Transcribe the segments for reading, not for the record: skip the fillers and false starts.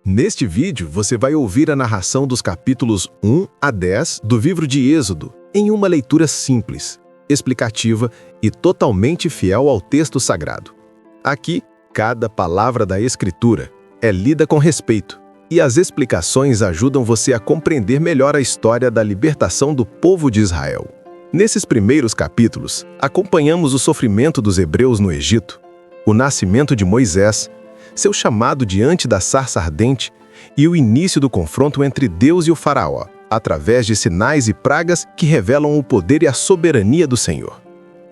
Neste vídeo, você vai ouvir a narração dos capítulos 1 a 10 do livro de Êxodo, em uma leitura simples, explicativa e totalmente fiel ao texto sagrado. Aqui, cada palavra da Escritura é lida com respeito, e as explicações ajudam você a compreender melhor a história da libertação do povo de Israel. Nesses primeiros capítulos, acompanhamos o sofrimento dos hebreus no Egito, o nascimento de Moisés, seu chamado diante da sarça ardente e o início do confronto entre Deus e o faraó, através de sinais e pragas que revelam o poder e a soberania do Senhor.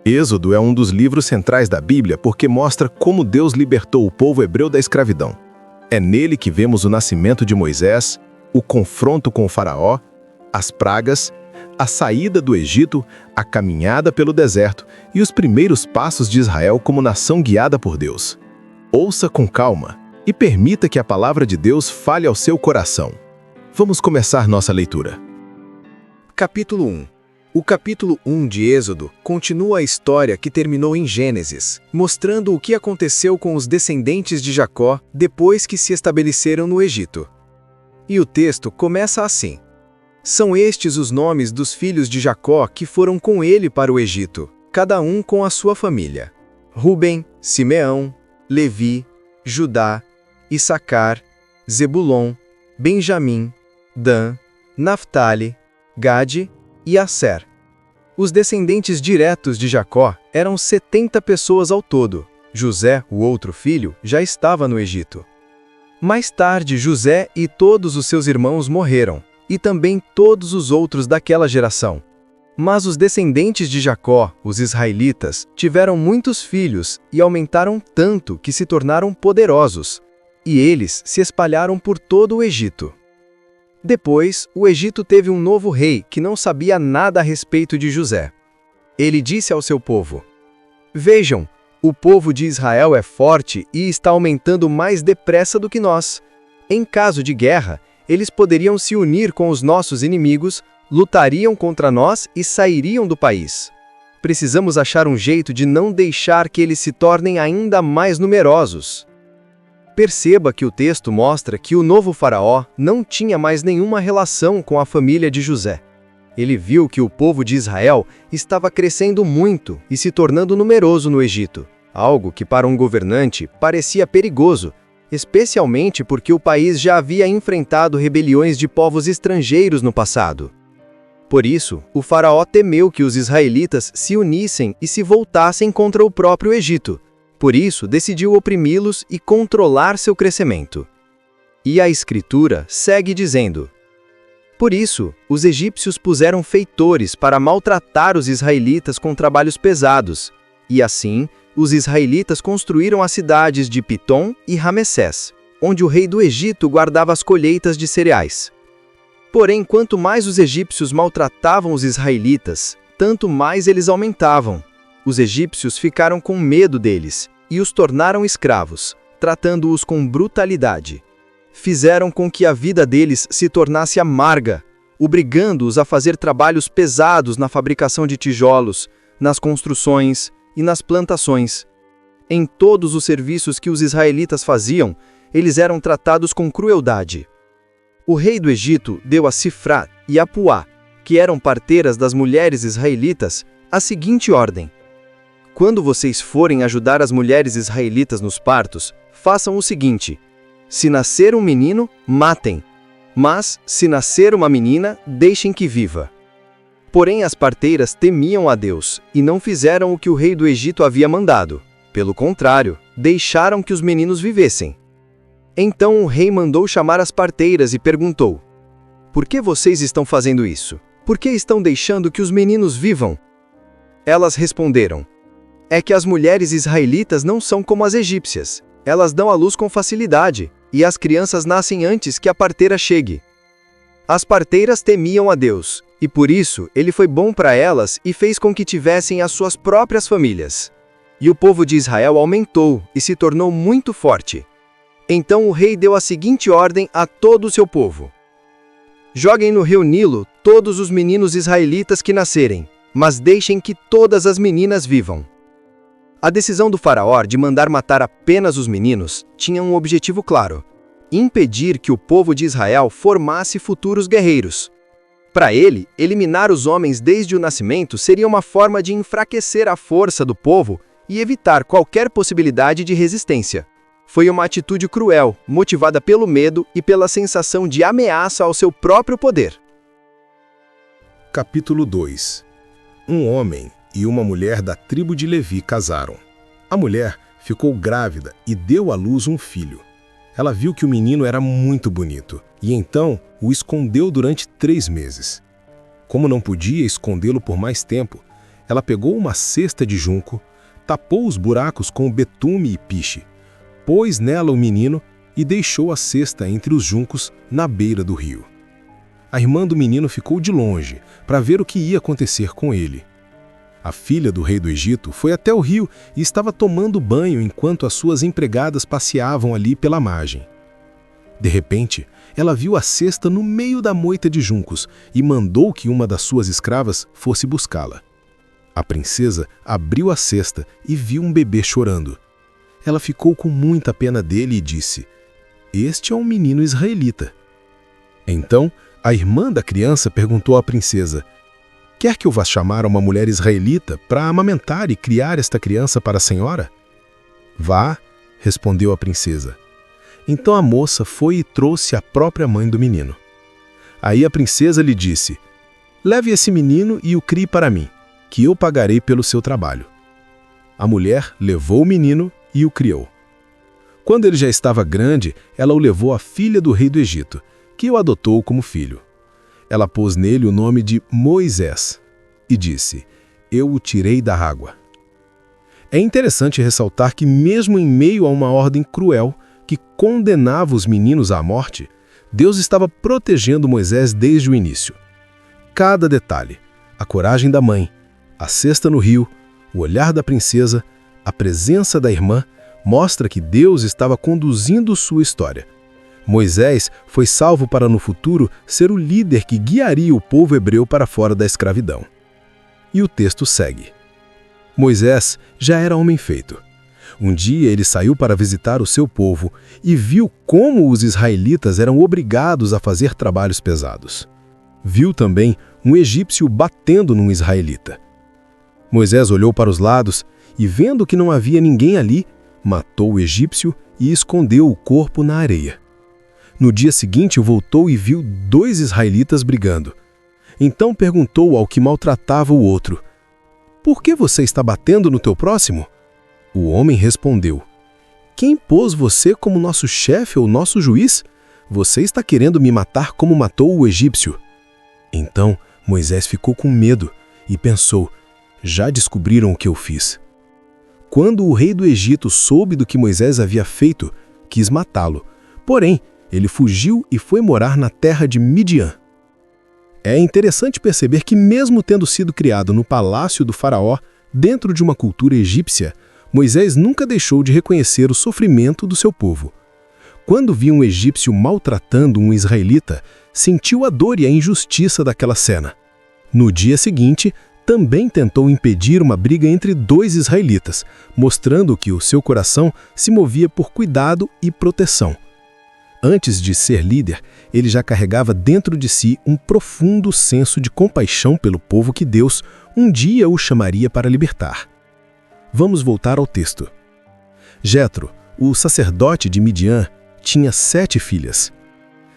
Êxodo é um dos livros centrais da Bíblia porque mostra como Deus libertou o povo hebreu da escravidão. É nele que vemos o nascimento de Moisés, o confronto com o faraó, as pragas, a saída do Egito, a caminhada pelo deserto e os primeiros passos de Israel como nação guiada por Deus. Ouça com calma e permita que a palavra de Deus fale ao seu coração. Vamos começar nossa leitura. Capítulo 1. O capítulo 1 de Êxodo continua a história que terminou em Gênesis, mostrando o que aconteceu com os descendentes de Jacó depois que se estabeleceram no Egito. E o texto começa assim: São estes os nomes dos filhos de Jacó que foram com ele para o Egito, cada um com a sua família: Rubem, Simeão, Levi, Judá, Issacar, Zebulon, Benjamim, Dan, Naftali, Gade e Asser. Os descendentes diretos de Jacó eram 70 pessoas ao todo. José, o outro filho, já estava no Egito. Mais tarde, José e todos os seus irmãos morreram, e também todos os outros daquela geração. Mas os descendentes de Jacó, os israelitas, tiveram muitos filhos e aumentaram tanto que se tornaram poderosos, e eles se espalharam por todo o Egito. Depois, o Egito teve um novo rei que não sabia nada a respeito de José. Ele disse ao seu povo: Vejam, o povo de Israel é forte e está aumentando mais depressa do que nós. Em caso de guerra, eles poderiam se unir com os nossos inimigos, lutariam contra nós e sairiam do país. Precisamos achar um jeito de não deixar que eles se tornem ainda mais numerosos. Perceba que o texto mostra que o novo faraó não tinha mais nenhuma relação com a família de José. Ele viu que o povo de Israel estava crescendo muito e se tornando numeroso no Egito, algo que para um governante parecia perigoso, especialmente porque o país já havia enfrentado rebeliões de povos estrangeiros no passado. Por isso, o faraó temeu que os israelitas se unissem e se voltassem contra o próprio Egito. Por isso, decidiu oprimi-los e controlar seu crescimento. E a Escritura segue dizendo: Por isso, os egípcios puseram feitores para maltratar os israelitas com trabalhos pesados, e assim, os israelitas construíram as cidades de Pitom e Ramessés, onde o rei do Egito guardava as colheitas de cereais. Porém, quanto mais os egípcios maltratavam os israelitas, tanto mais eles aumentavam. Os egípcios ficaram com medo deles e os tornaram escravos, tratando-os com brutalidade. Fizeram com que a vida deles se tornasse amarga, obrigando-os a fazer trabalhos pesados na fabricação de tijolos, nas construções e nas plantações. Em todos os serviços que os israelitas faziam, eles eram tratados com crueldade. O rei do Egito deu a Sifrá e a Puá, que eram parteiras das mulheres israelitas, a seguinte ordem: Quando vocês forem ajudar as mulheres israelitas nos partos, façam o seguinte: se nascer um menino, matem, mas, se nascer uma menina, deixem que viva. Porém, as parteiras temiam a Deus e não fizeram o que o rei do Egito havia mandado. Pelo contrário, deixaram que os meninos vivessem. Então o rei mandou chamar as parteiras e perguntou: Por que vocês estão fazendo isso? Por que estão deixando que os meninos vivam? Elas responderam: É que as mulheres israelitas não são como as egípcias. Elas dão à luz com facilidade, e as crianças nascem antes que a parteira chegue. As parteiras temiam a Deus, e por isso ele foi bom para elas e fez com que tivessem as suas próprias famílias. E o povo de Israel aumentou e se tornou muito forte. Então o rei deu a seguinte ordem a todo o seu povo: Joguem no rio Nilo todos os meninos israelitas que nascerem, mas deixem que todas as meninas vivam. A decisão do faraó de mandar matar apenas os meninos tinha um objetivo claro: impedir que o povo de Israel formasse futuros guerreiros. Para ele, eliminar os homens desde o nascimento seria uma forma de enfraquecer a força do povo e evitar qualquer possibilidade de resistência. Foi uma atitude cruel, motivada pelo medo e pela sensação de ameaça ao seu próprio poder. Capítulo 2. Um homem e uma mulher da tribo de Levi casaram. A mulher ficou grávida e deu à luz um filho. Ela viu que o menino era muito bonito e então o escondeu durante 3 meses. Como não podia escondê-lo por mais tempo, ela pegou uma cesta de junco, tapou os buracos com betume e piche, pôs nela o menino e deixou a cesta entre os juncos na beira do rio. A irmã do menino ficou de longe para ver o que ia acontecer com ele. A filha do rei do Egito foi até o rio e estava tomando banho enquanto as suas empregadas passeavam ali pela margem. De repente, ela viu a cesta no meio da moita de juncos e mandou que uma das suas escravas fosse buscá-la. A princesa abriu a cesta e viu um bebê chorando. Ela ficou com muita pena dele e disse: "Este é um menino israelita." Então, a irmã da criança perguntou à princesa: "Quer que eu vá chamar uma mulher israelita para amamentar e criar esta criança para a senhora?" "Vá", respondeu a princesa. Então a moça foi e trouxe a própria mãe do menino. Aí a princesa lhe disse: "Leve esse menino e o crie para mim, que eu pagarei pelo seu trabalho." A mulher levou o menino e o criou. Quando ele já estava grande, ela o levou à filha do rei do Egito, que o adotou como filho. Ela pôs nele o nome de Moisés e disse: "Eu o tirei da água." É interessante ressaltar que mesmo em meio a uma ordem cruel que condenava os meninos à morte, Deus estava protegendo Moisés desde o início. Cada detalhe, a coragem da mãe, a cesta no rio, o olhar da princesa, a presença da irmã, mostra que Deus estava conduzindo sua história. Moisés foi salvo para no futuro ser o líder que guiaria o povo hebreu para fora da escravidão. E o texto segue. Moisés já era homem feito. Um dia ele saiu para visitar o seu povo e viu como os israelitas eram obrigados a fazer trabalhos pesados. Viu também um egípcio batendo num israelita. Moisés olhou para os lados e, vendo que não havia ninguém ali, matou o egípcio e escondeu o corpo na areia. No dia seguinte voltou e viu 2 israelitas brigando. Então perguntou ao que maltratava o outro: "Por que você está batendo no teu próximo?" O homem respondeu: "Quem pôs você como nosso chefe ou nosso juiz? Você está querendo me matar como matou o egípcio." Então Moisés ficou com medo e pensou: "Já descobriram o que eu fiz." Quando o rei do Egito soube do que Moisés havia feito, quis matá-lo. Porém, ele fugiu e foi morar na terra de Midian. É interessante perceber que, mesmo tendo sido criado no palácio do faraó, dentro de uma cultura egípcia, Moisés nunca deixou de reconhecer o sofrimento do seu povo. Quando viu um egípcio maltratando um israelita, sentiu a dor e a injustiça daquela cena. No dia seguinte, também tentou impedir uma briga entre 2 israelitas, mostrando que o seu coração se movia por cuidado e proteção. Antes de ser líder, ele já carregava dentro de si um profundo senso de compaixão pelo povo que Deus um dia o chamaria para libertar. Vamos voltar ao texto. Jetro, o sacerdote de Midian, tinha 7 filhas.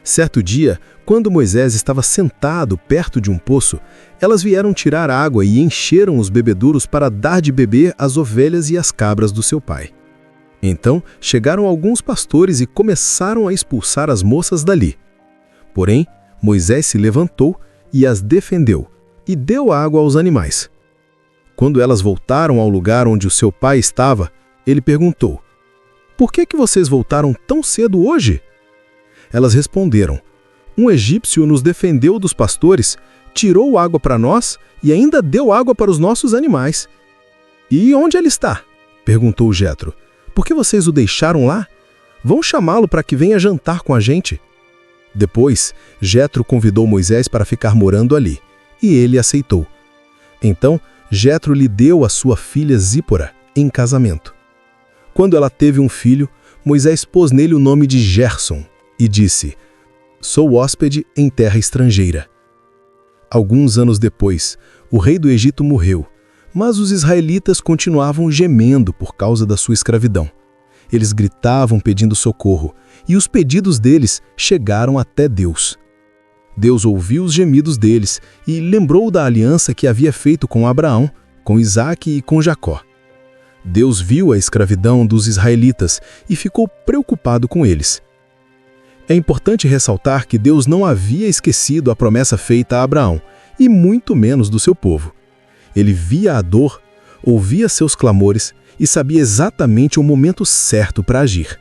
Certo dia, quando Moisés estava sentado perto de um poço, elas vieram tirar água e encheram os bebedouros para dar de beber às ovelhas e às cabras do seu pai. Então chegaram alguns pastores e começaram a expulsar as moças dali. Porém, Moisés se levantou e as defendeu, e deu água aos animais. Quando elas voltaram ao lugar onde o seu pai estava, ele perguntou: "Por que vocês voltaram tão cedo hoje?" Elas responderam: "Um egípcio nos defendeu dos pastores, tirou água para nós e ainda deu água para os nossos animais." "E onde ele está?" perguntou Jetro. "Por que vocês o deixaram lá? Vão chamá-lo para que venha jantar com a gente." Depois, Jetro convidou Moisés para ficar morando ali, e ele aceitou. Então, Jetro lhe deu a sua filha Zípora em casamento. Quando ela teve um filho, Moisés pôs nele o nome de Gerson, e disse: Sou hóspede em terra estrangeira. Alguns anos depois, o rei do Egito morreu, mas os israelitas continuavam gemendo por causa da sua escravidão. Eles gritavam pedindo socorro, e os pedidos deles chegaram até Deus. Deus ouviu os gemidos deles e lembrou da aliança que havia feito com Abraão, com Isaque e com Jacó. Deus viu a escravidão dos israelitas e ficou preocupado com eles. É importante ressaltar que Deus não havia esquecido a promessa feita a Abraão, e muito menos do seu povo. Ele via a dor, ouvia seus clamores e sabia exatamente o momento certo para agir.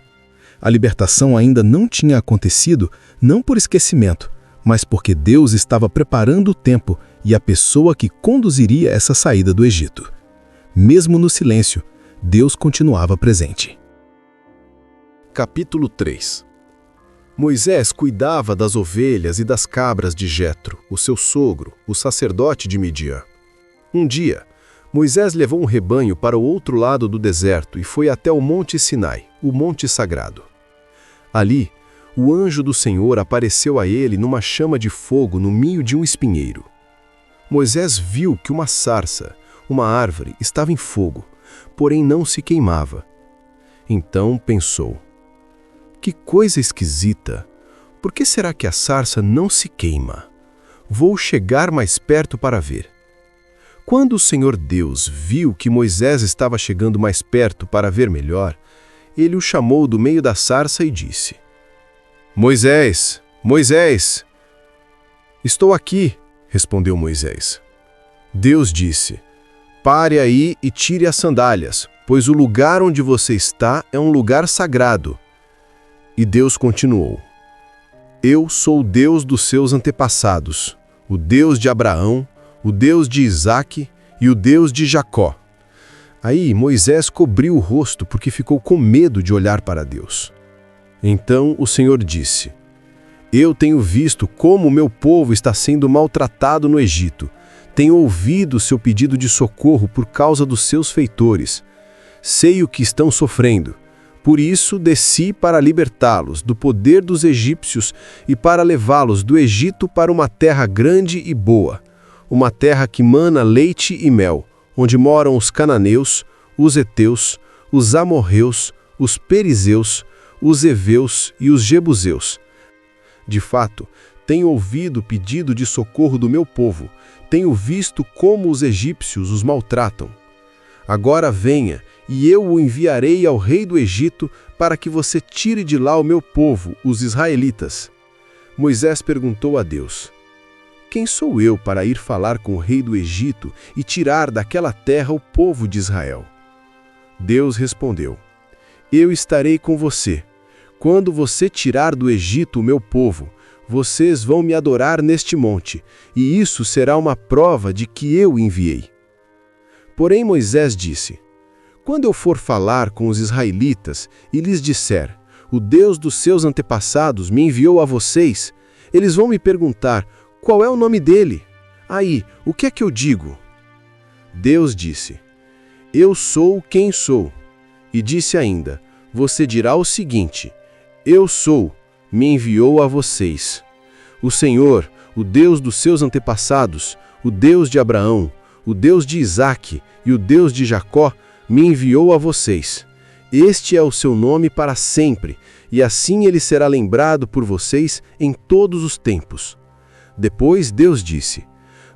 A libertação ainda não tinha acontecido, não por esquecimento, mas porque Deus estava preparando o tempo e a pessoa que conduziria essa saída do Egito. Mesmo no silêncio, Deus continuava presente. Capítulo 3. Moisés cuidava das ovelhas e das cabras de Jetro, o seu sogro, o sacerdote de Midian. Um dia, Moisés levou um rebanho para o outro lado do deserto e foi até o Monte Sinai, o Monte Sagrado. Ali, o anjo do Senhor apareceu a ele numa chama de fogo no meio de um espinheiro. Moisés viu que uma sarça, uma árvore, estava em fogo, porém não se queimava. Então pensou: que coisa esquisita! Por que será que a sarça não se queima? Vou chegar mais perto para ver. Quando o Senhor Deus viu que Moisés estava chegando mais perto para ver melhor, ele o chamou do meio da sarça e disse: Moisés, Moisés! Estou aqui, respondeu Moisés. Deus disse: pare aí e tire as sandálias, pois o lugar onde você está é um lugar sagrado. E Deus continuou: eu sou o Deus dos seus antepassados, o Deus de Abraão, o Deus de Isaque e o Deus de Jacó. Aí Moisés cobriu o rosto porque ficou com medo de olhar para Deus. Então o Senhor disse: eu tenho visto como o meu povo está sendo maltratado no Egito. Tenho ouvido seu pedido de socorro por causa dos seus feitores. Sei o que estão sofrendo. Por isso desci para libertá-los do poder dos egípcios e para levá-los do Egito para uma terra grande e boa, uma terra que mana leite e mel, onde moram os cananeus, os heteus, os amorreus, os perizeus, os heveus e os jebuseus. De fato, tenho ouvido o pedido de socorro do meu povo, tenho visto como os egípcios os maltratam. Agora venha, e eu o enviarei ao rei do Egito para que você tire de lá o meu povo, os israelitas. Moisés perguntou a Deus: quem sou eu para ir falar com o rei do Egito e tirar daquela terra o povo de Israel? Deus respondeu: eu estarei com você. Quando você tirar do Egito o meu povo, vocês vão me adorar neste monte, e isso será uma prova de que eu enviei. Porém Moisés disse: quando eu for falar com os israelitas e lhes disser: o Deus dos seus antepassados me enviou a vocês, eles vão me perguntar: qual é o nome dele? Aí, o que é que eu digo? Deus disse: eu sou quem sou. E disse ainda: você dirá o seguinte: eu sou, me enviou a vocês. O Senhor, o Deus dos seus antepassados, o Deus de Abraão, o Deus de Isaque e o Deus de Jacó, me enviou a vocês. Este é o seu nome para sempre, e assim ele será lembrado por vocês em todos os tempos. Depois Deus disse: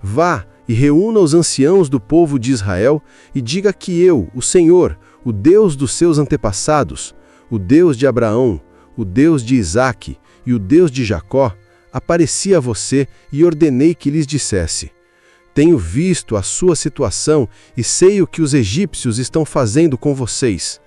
vá e reúna os anciãos do povo de Israel e diga que eu, o Senhor, o Deus dos seus antepassados, o Deus de Abraão, o Deus de Isaque e o Deus de Jacó, apareci a você e ordenei que lhes dissesse: tenho visto a sua situação e sei o que os egípcios estão fazendo com vocês.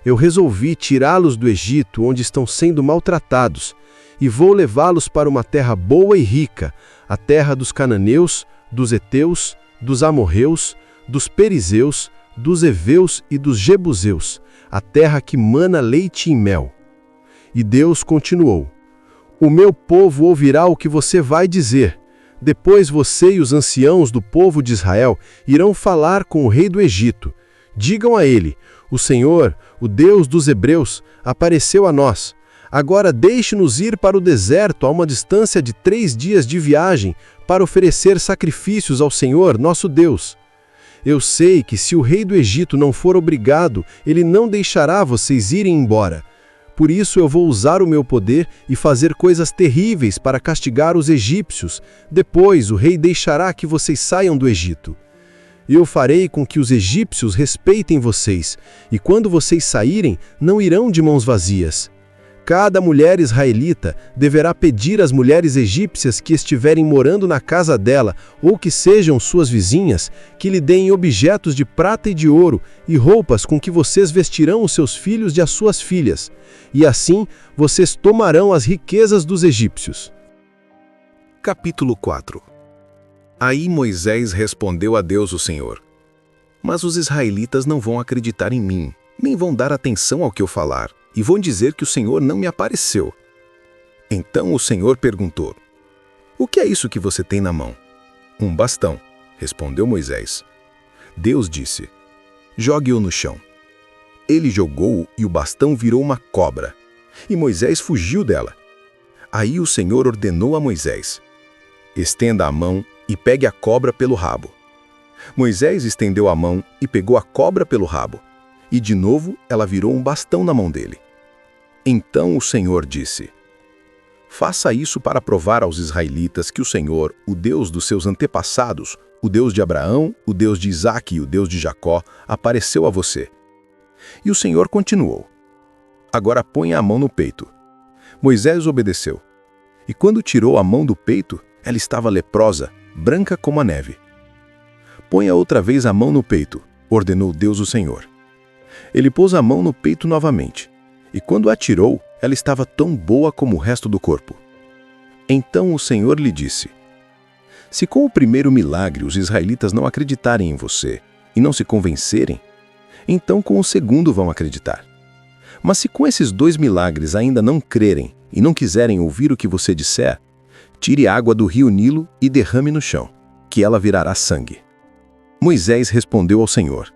Eu resolvi tirá-los do Egito, onde estão sendo maltratados, e vou levá-los para uma terra boa e rica, a terra dos cananeus, dos heteus, dos amorreus, dos perizeus, dos heveus e dos jebuseus, a terra que mana leite e mel. E Deus continuou: o meu povo ouvirá o que você vai dizer. Depois você e os anciãos do povo de Israel irão falar com o rei do Egito. Digam a ele: o Senhor, o Deus dos hebreus, apareceu a nós. Agora deixe-nos ir para o deserto a uma distância de 3 dias de viagem para oferecer sacrifícios ao Senhor, nosso Deus. Eu sei que se o rei do Egito não for obrigado, ele não deixará vocês irem embora. Por isso eu vou usar o meu poder e fazer coisas terríveis para castigar os egípcios. Depois o rei deixará que vocês saiam do Egito. Eu farei com que os egípcios respeitem vocês, e quando vocês saírem, não irão de mãos vazias. Cada mulher israelita deverá pedir às mulheres egípcias que estiverem morando na casa dela ou que sejam suas vizinhas, que lhe deem objetos de prata e de ouro e roupas com que vocês vestirão os seus filhos e as suas filhas. E assim vocês tomarão as riquezas dos egípcios. Capítulo 4. Aí Moisés respondeu a Deus o Senhor: Mas os israelitas não vão acreditar em mim, nem vão dar atenção ao que eu falar, e vão dizer que o Senhor não me apareceu. Então o Senhor perguntou: O que é isso que você tem na mão? Um bastão, respondeu Moisés. Deus disse: Jogue-o no chão. Ele jogou-o e o bastão virou uma cobra, e Moisés fugiu dela. Aí o Senhor ordenou a Moisés: Estenda a mão e pegue a cobra pelo rabo. Moisés estendeu a mão e pegou a cobra pelo rabo, e de novo ela virou um bastão na mão dele. Então o Senhor disse: Faça isso para provar aos israelitas que o Senhor, o Deus dos seus antepassados, o Deus de Abraão, o Deus de Isaque e o Deus de Jacó, apareceu a você. E o Senhor continuou: Agora ponha a mão no peito. Moisés obedeceu. E quando tirou a mão do peito, ela estava leprosa, branca como a neve. Ponha outra vez a mão no peito, ordenou Deus o Senhor. Ele pôs a mão no peito novamente, e quando a tirou, ela estava tão boa como o resto do corpo. Então o Senhor lhe disse: Se com o primeiro milagre os israelitas não acreditarem em você e não se convencerem, então com o segundo vão acreditar. Mas se com esses 2 milagres ainda não crerem e não quiserem ouvir o que você disser, tire água do rio Nilo e derrame no chão, que ela virará sangue. Moisés respondeu ao Senhor: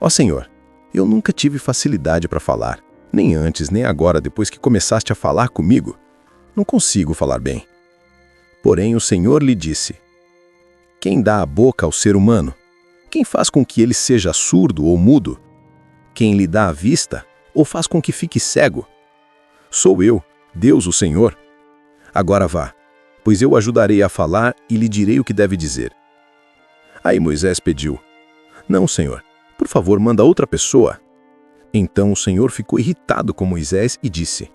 Ó Senhor, eu nunca tive facilidade para falar, nem antes nem agora depois que começaste a falar comigo. Não consigo falar bem. Porém o Senhor lhe disse: Quem dá a boca ao ser humano? Quem faz com que ele seja surdo ou mudo? Quem lhe dá a vista ou faz com que fique cego? Sou eu, Deus o Senhor. Agora vá, pois eu o ajudarei a falar e lhe direi o que deve dizer. Aí Moisés pediu: Não, Senhor, por favor, manda outra pessoa. Então o Senhor ficou irritado com Moisés e disse: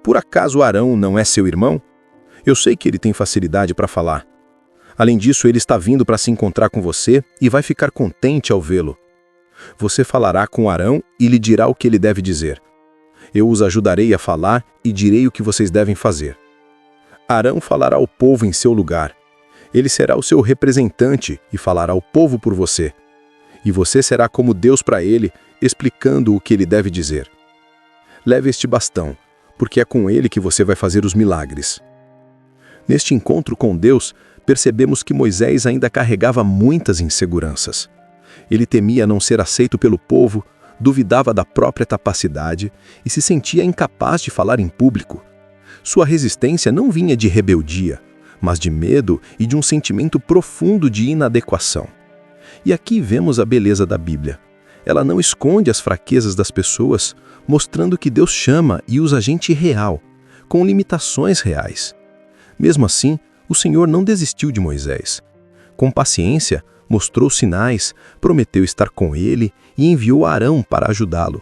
Por acaso Arão não é seu irmão? Eu sei que ele tem facilidade para falar. Além disso, ele está vindo para se encontrar com você e vai ficar contente ao vê-lo. Você falará com Arão e lhe dirá o que ele deve dizer. Eu os ajudarei a falar e direi o que vocês devem fazer. Arão falará ao povo em seu lugar. Ele será o seu representante e falará ao povo por você. E você será como Deus para ele, explicando o que ele deve dizer. Leve este bastão, porque é com ele que você vai fazer os milagres. Neste encontro com Deus, percebemos que Moisés ainda carregava muitas inseguranças. Ele temia não ser aceito pelo povo, duvidava da própria capacidade e se sentia incapaz de falar em público. Sua resistência não vinha de rebeldia, mas de medo e de um sentimento profundo de inadequação. E aqui vemos a beleza da Bíblia. Ela não esconde as fraquezas das pessoas, mostrando que Deus chama e usa gente real, com limitações reais. Mesmo assim, o Senhor não desistiu de Moisés. Com paciência, mostrou sinais, prometeu estar com ele e enviou Arão para ajudá-lo.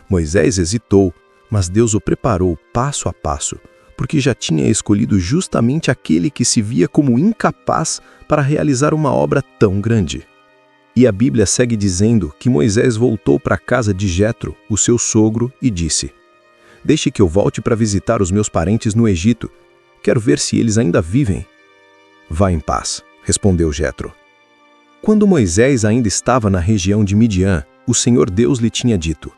Moisés hesitou, mas Deus o preparou passo a passo, porque já tinha escolhido justamente aquele que se via como incapaz para realizar uma obra tão grande. E a Bíblia segue dizendo que Moisés voltou para a casa de Jetro, o seu sogro, e disse: Deixe que eu volte para visitar os meus parentes no Egito. Quero ver se eles ainda vivem. Vá em paz, respondeu Jetro. Quando Moisés ainda estava na região de Midian, o Senhor Deus lhe tinha dito: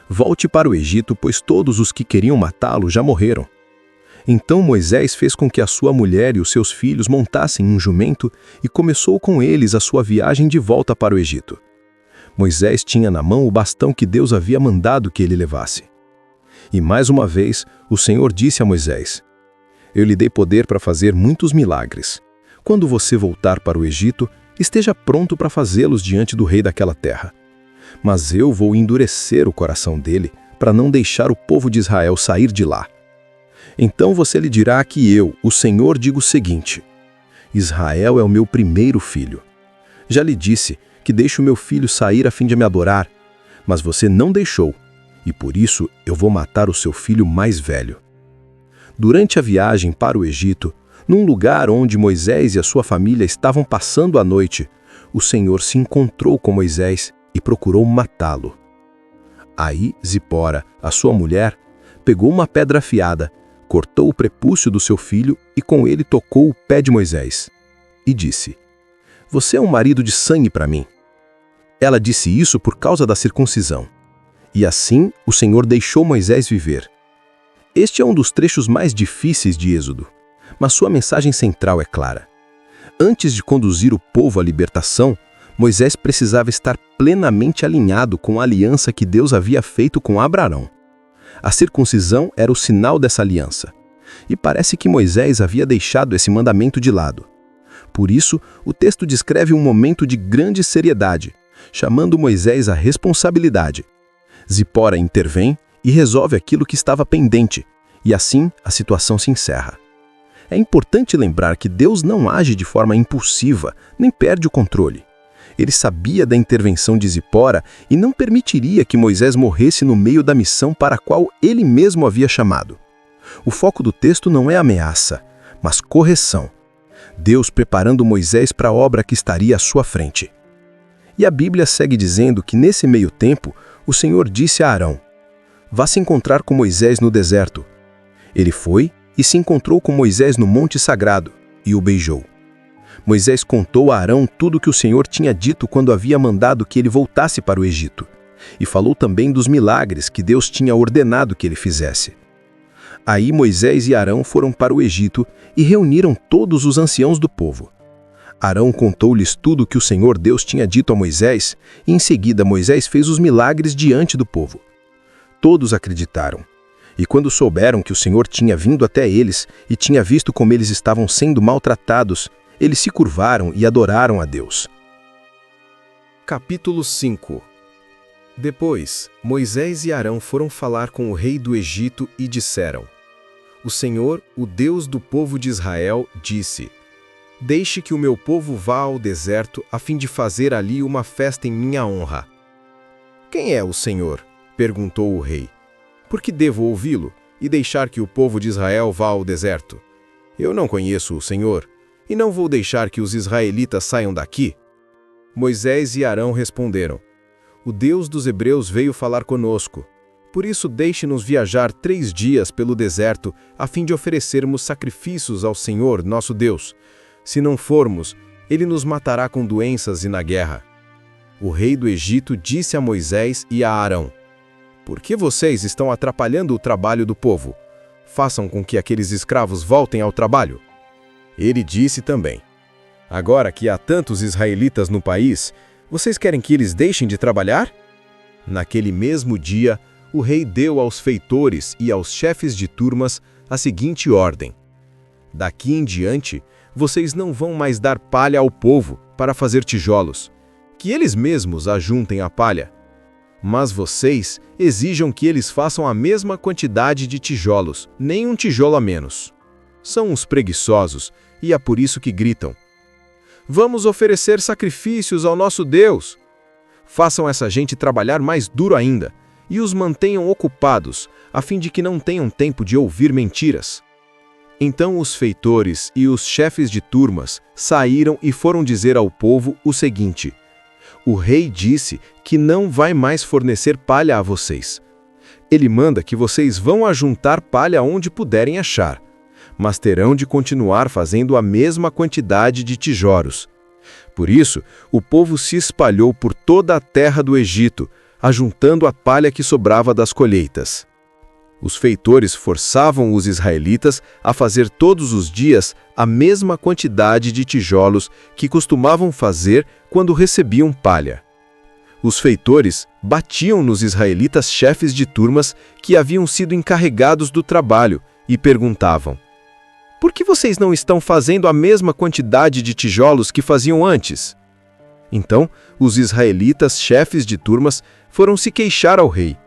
Volte para o Egito, pois todos os que queriam matá-lo já morreram. Então Moisés fez com que a sua mulher e os seus filhos montassem um jumento e começou com eles a sua viagem de volta para o Egito. Moisés tinha na mão o bastão que Deus havia mandado que ele levasse. E mais uma vez, o Senhor disse a Moisés: Eu lhe dei poder para fazer muitos milagres. Quando você voltar para o Egito, esteja pronto para fazê-los diante do rei daquela terra. Mas eu vou endurecer o coração dele para não deixar o povo de Israel sair de lá. Então você lhe dirá que eu, o Senhor, digo o seguinte: Israel é o meu primeiro filho. Já lhe disse que deixo o meu filho sair a fim de me adorar, mas você não deixou, e por isso eu vou matar o seu filho mais velho. Durante a viagem para o Egito, num lugar onde Moisés e a sua família estavam passando a noite, o Senhor se encontrou com Moisés e procurou matá-lo. Aí Zipora, a sua mulher, pegou uma pedra afiada, cortou o prepúcio do seu filho e com ele tocou o pé de Moisés. E disse: Você é um marido de sangue para mim. Ela disse isso por causa da circuncisão. E assim o Senhor deixou Moisés viver. Este é um dos trechos mais difíceis de Êxodo, mas sua mensagem central é clara. Antes de conduzir o povo à libertação, Moisés precisava estar plenamente alinhado com a aliança que Deus havia feito com Abraão. A circuncisão era o sinal dessa aliança. E parece que Moisés havia deixado esse mandamento de lado. Por isso, o texto descreve um momento de grande seriedade, chamando Moisés à responsabilidade. Zipora intervém e resolve aquilo que estava pendente, e assim a situação se encerra. É importante lembrar que Deus não age de forma impulsiva, nem perde o controle. Ele sabia da intervenção de Zipora e não permitiria que Moisés morresse no meio da missão para a qual ele mesmo havia chamado. O foco do texto não é ameaça, mas correção. Deus preparando Moisés para a obra que estaria à sua frente. E a Bíblia segue dizendo que nesse meio tempo, o Senhor disse a Arão: Vá se encontrar com Moisés no deserto. Ele foi e se encontrou com Moisés no monte sagrado e o beijou. Moisés contou a Arão tudo o que o Senhor tinha dito quando havia mandado que ele voltasse para o Egito, e falou também dos milagres que Deus tinha ordenado que ele fizesse. Aí Moisés e Arão foram para o Egito e reuniram todos os anciãos do povo. Arão contou-lhes tudo o que o Senhor Deus tinha dito a Moisés, e em seguida Moisés fez os milagres diante do povo. Todos acreditaram. E quando souberam que o Senhor tinha vindo até eles e tinha visto como eles estavam sendo maltratados, eles se curvaram e adoraram a Deus. Capítulo 5. Depois, Moisés e Arão foram falar com o rei do Egito e disseram: O Senhor, o Deus do povo de Israel, disse: Deixe que o meu povo vá ao deserto a fim de fazer ali uma festa em minha honra. Quem é o Senhor? Perguntou o rei. Por que devo ouvi-lo e deixar que o povo de Israel vá ao deserto? Eu não conheço o Senhor, e não vou deixar que os israelitas saiam daqui. Moisés e Arão responderam: O Deus dos hebreus veio falar conosco. Por isso deixe-nos viajar 3 dias pelo deserto, a fim de oferecermos sacrifícios ao Senhor, nosso Deus. Se não formos, ele nos matará com doenças e na guerra. O rei do Egito disse a Moisés e a Arão: Por que vocês estão atrapalhando o trabalho do povo? Façam com que aqueles escravos voltem ao trabalho. Ele disse também: Agora que há tantos israelitas no país, vocês querem que eles deixem de trabalhar? Naquele mesmo dia, o rei deu aos feitores e aos chefes de turmas a seguinte ordem: Daqui em diante, vocês não vão mais dar palha ao povo para fazer tijolos, que eles mesmos ajuntem a palha. Mas vocês exijam que eles façam a mesma quantidade de tijolos, nem um tijolo a menos. São uns preguiçosos, e é por isso que gritam: Vamos oferecer sacrifícios ao nosso Deus. Façam essa gente trabalhar mais duro ainda, e os mantenham ocupados, a fim de que não tenham tempo de ouvir mentiras. Então os feitores e os chefes de turmas saíram e foram dizer ao povo o seguinte: O rei disse que não vai mais fornecer palha a vocês. Ele manda que vocês vão ajuntar palha onde puderem achar, mas terão de continuar fazendo a mesma quantidade de tijolos. Por isso, o povo se espalhou por toda a terra do Egito, ajuntando a palha que sobrava das colheitas. Os feitores forçavam os israelitas a fazer todos os dias a mesma quantidade de tijolos que costumavam fazer quando recebiam palha. Os feitores batiam nos israelitas chefes de turmas que haviam sido encarregados do trabalho e perguntavam: por que vocês não estão fazendo a mesma quantidade de tijolos que faziam antes? Então, os israelitas chefes de turmas foram se queixar ao rei.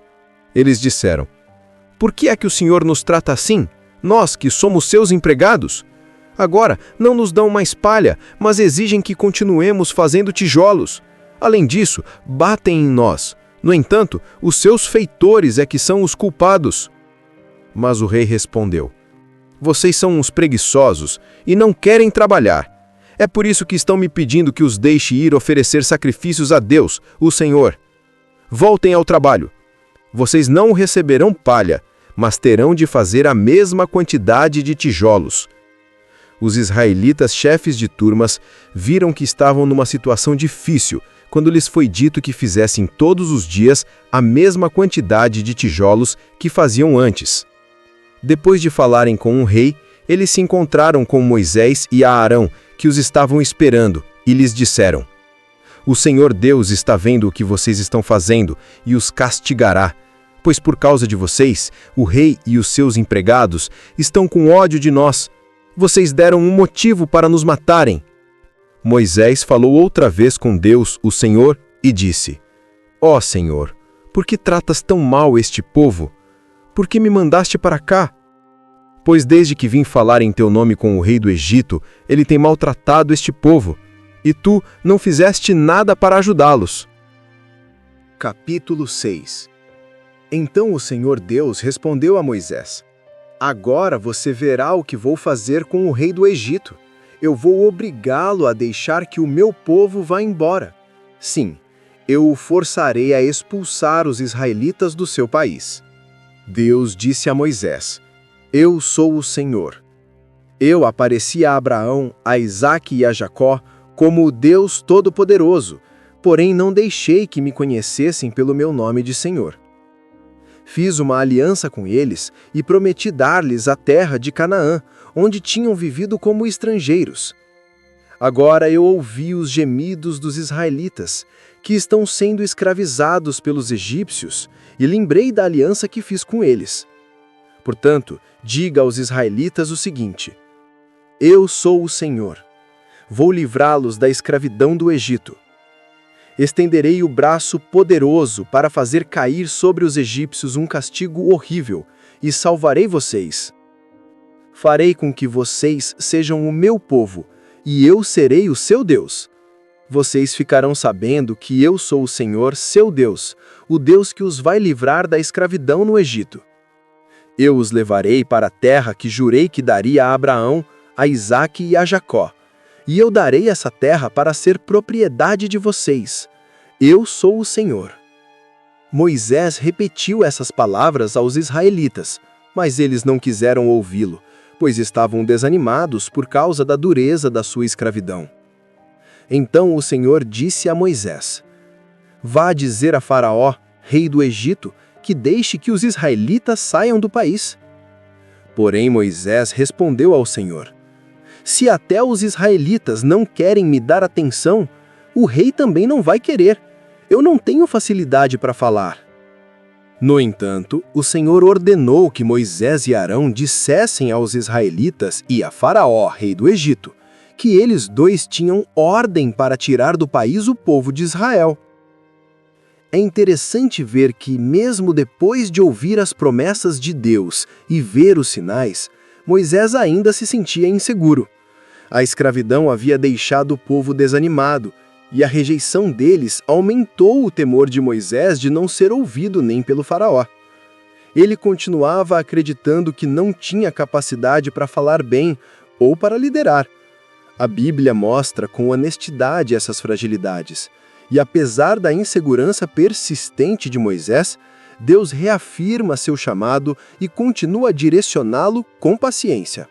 Eles disseram: por que é que o Senhor nos trata assim, nós que somos seus empregados? Agora não nos dão mais palha, mas exigem que continuemos fazendo tijolos. Além disso, batem em nós. No entanto, os seus feitores é que são os culpados. Mas o rei respondeu: vocês são uns preguiçosos e não querem trabalhar. É por isso que estão me pedindo que os deixe ir oferecer sacrifícios a Deus, o Senhor. Voltem ao trabalho. Vocês não receberão palha, mas terão de fazer a mesma quantidade de tijolos. Os israelitas chefes de turmas viram que estavam numa situação difícil quando lhes foi dito que fizessem todos os dias a mesma quantidade de tijolos que faziam antes. Depois de falarem com o rei, eles se encontraram com Moisés e Arão, que os estavam esperando, e lhes disseram: o Senhor Deus está vendo o que vocês estão fazendo e os castigará, pois por causa de vocês, o rei e os seus empregados estão com ódio de nós. Vocês deram um motivo para nos matarem. Moisés falou outra vez com Deus, o Senhor, e disse: ó Senhor, por que tratas tão mal este povo? Por que me mandaste para cá? Pois desde que vim falar em teu nome com o rei do Egito, ele tem maltratado este povo, e tu não fizeste nada para ajudá-los. Capítulo 6. Então o Senhor Deus respondeu a Moisés: agora você verá o que vou fazer com o rei do Egito. Eu vou obrigá-lo a deixar que o meu povo vá embora. Sim, eu o forçarei a expulsar os israelitas do seu país. Deus disse a Moisés: eu sou o Senhor. Eu apareci a Abraão, a Isaque e a Jacó como o Deus Todo-Poderoso, porém não deixei que me conhecessem pelo meu nome de Senhor. Fiz uma aliança com eles e prometi dar-lhes a terra de Canaã, onde tinham vivido como estrangeiros. Agora eu ouvi os gemidos dos israelitas, que estão sendo escravizados pelos egípcios, e lembrei da aliança que fiz com eles. Portanto, diga aos israelitas o seguinte: eu sou o Senhor. Vou livrá-los da escravidão do Egito. Estenderei o braço poderoso para fazer cair sobre os egípcios um castigo horrível, e salvarei vocês. Farei com que vocês sejam o meu povo, e eu serei o seu Deus. Vocês ficarão sabendo que eu sou o Senhor, seu Deus, o Deus que os vai livrar da escravidão no Egito. Eu os levarei para a terra que jurei que daria a Abraão, a Isaque e a Jacó. E eu darei essa terra para ser propriedade de vocês. Eu sou o Senhor. Moisés repetiu essas palavras aos israelitas, mas eles não quiseram ouvi-lo, pois estavam desanimados por causa da dureza da sua escravidão. Então o Senhor disse a Moisés: vá dizer a Faraó, rei do Egito, que deixe que os israelitas saiam do país. Porém Moisés respondeu ao Senhor: se até os israelitas não querem me dar atenção, o rei também não vai querer. Eu não tenho facilidade para falar. No entanto, o Senhor ordenou que Moisés e Arão dissessem aos israelitas e a Faraó, rei do Egito, que eles dois tinham ordem para tirar do país o povo de Israel. É interessante ver que, mesmo depois de ouvir as promessas de Deus e ver os sinais, Moisés ainda se sentia inseguro. A escravidão havia deixado o povo desanimado, e a rejeição deles aumentou o temor de Moisés de não ser ouvido nem pelo Faraó. Ele continuava acreditando que não tinha capacidade para falar bem ou para liderar. A Bíblia mostra com honestidade essas fragilidades, e apesar da insegurança persistente de Moisés, Deus reafirma seu chamado e continua a direcioná-lo com paciência.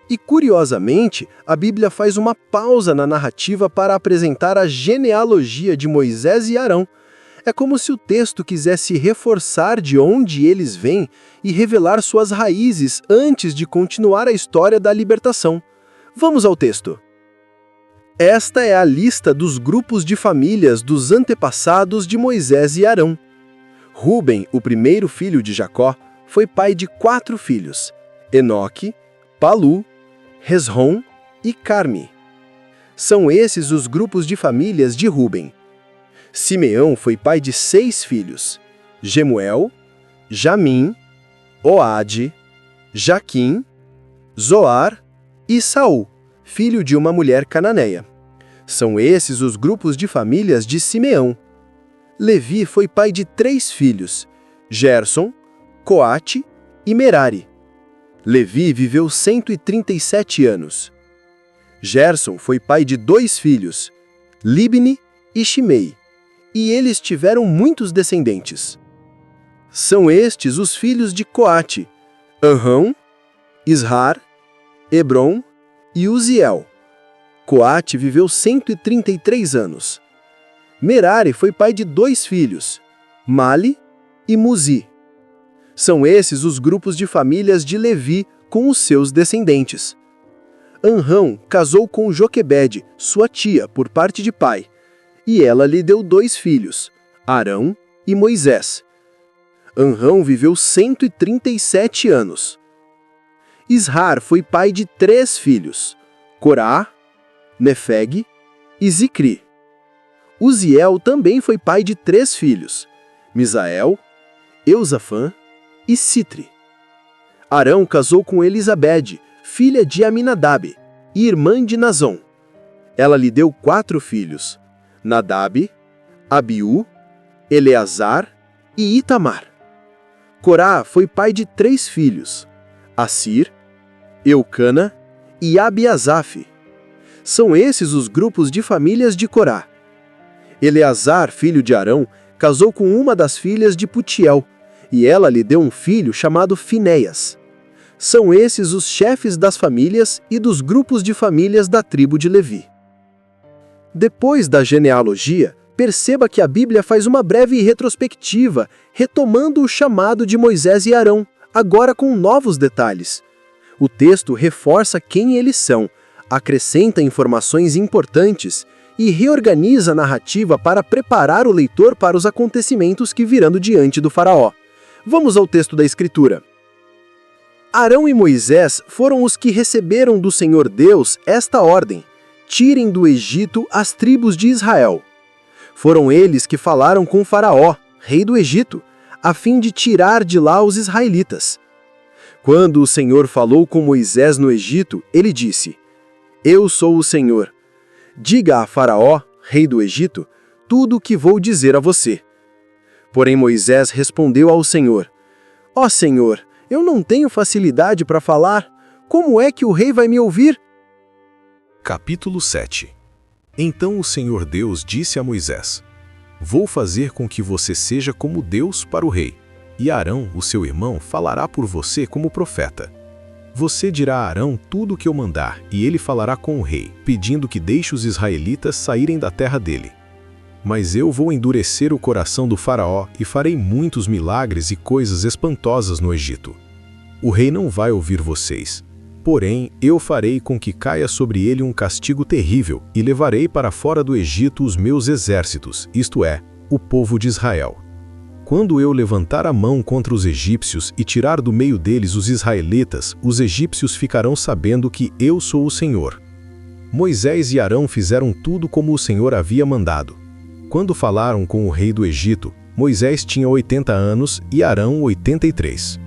E, curiosamente, a Bíblia faz uma pausa na narrativa para apresentar a genealogia de Moisés e Arão. É como se o texto quisesse reforçar de onde eles vêm e revelar suas raízes antes de continuar a história da libertação. Vamos ao texto. Esta é a lista dos grupos de famílias dos antepassados de Moisés e Arão. Rúben, o primeiro filho de Jacó, foi pai de 4 filhos: Enoque, Palu, Hesrom e Carmi. São esses os grupos de famílias de Rúben. Simeão foi pai de 6 filhos: Gemuel, Jamim, Oade, Jaquim, Zoar e Saul, filho de uma mulher cananeia. São esses os grupos de famílias de Simeão. Levi foi pai de 3 filhos: Gerson, Coate e Merari. Levi viveu 137 anos. Gerson foi pai de 2 filhos, Libni e Shimei, e eles tiveram muitos descendentes. São estes os filhos de Coate: Anrão, Ishar, Hebron e Uziel. Coate viveu 133 anos. Merari foi pai de 2 filhos, Mali e Muzi. São esses os grupos de famílias de Levi com os seus descendentes. Anrão casou com Joquebede, sua tia, por parte de pai, e ela lhe deu 2 filhos, Arão e Moisés. Anrão viveu 137 anos. Ishar foi pai de 3 filhos, Corá, Nefeg e Zicri. Uziel também foi pai de 3 filhos, Misael, Eusafã e Citri. Arão casou com Elisabede, filha de Aminadab, e irmã de Nazon. Ela lhe deu 4 filhos, Nadab, Abiú, Eleazar e Itamar. Corá foi pai de 3 filhos, Assir, Eucana e Abiasaf. São esses os grupos de famílias de Corá. Eleazar, filho de Arão, casou com uma das filhas de Putiel, e ela lhe deu um filho chamado Finéias. São esses os chefes das famílias e dos grupos de famílias da tribo de Levi. Depois da genealogia, perceba que a Bíblia faz uma breve retrospectiva, retomando o chamado de Moisés e Arão, agora com novos detalhes. O texto reforça quem eles são, acrescenta informações importantes e reorganiza a narrativa para preparar o leitor para os acontecimentos que virão diante do faraó. Vamos ao texto da Escritura. Arão e Moisés foram os que receberam do Senhor Deus esta ordem: tirem do Egito as tribos de Israel. Foram eles que falaram com Faraó, rei do Egito, a fim de tirar de lá os israelitas. Quando o Senhor falou com Moisés no Egito, ele disse: Eu sou o Senhor. Diga a Faraó, rei do Egito, tudo o que vou dizer a você. Porém Moisés respondeu ao Senhor: Ó Senhor, eu não tenho facilidade para falar. Como é que o rei vai me ouvir? Capítulo 7. Então o Senhor Deus disse a Moisés: Vou fazer com que você seja como Deus para o rei, e Arão, o seu irmão, falará por você como profeta. Você dirá a Arão tudo o que eu mandar, e ele falará com o rei, pedindo que deixe os israelitas saírem da terra dele. Mas eu vou endurecer o coração do faraó e farei muitos milagres e coisas espantosas no Egito. O rei não vai ouvir vocês. Porém, eu farei com que caia sobre ele um castigo terrível e levarei para fora do Egito os meus exércitos, isto é, o povo de Israel. Quando eu levantar a mão contra os egípcios e tirar do meio deles os israelitas, os egípcios ficarão sabendo que eu sou o Senhor. Moisés e Arão fizeram tudo como o Senhor havia mandado. Quando falaram com o rei do Egito, Moisés tinha 80 anos e Arão 83.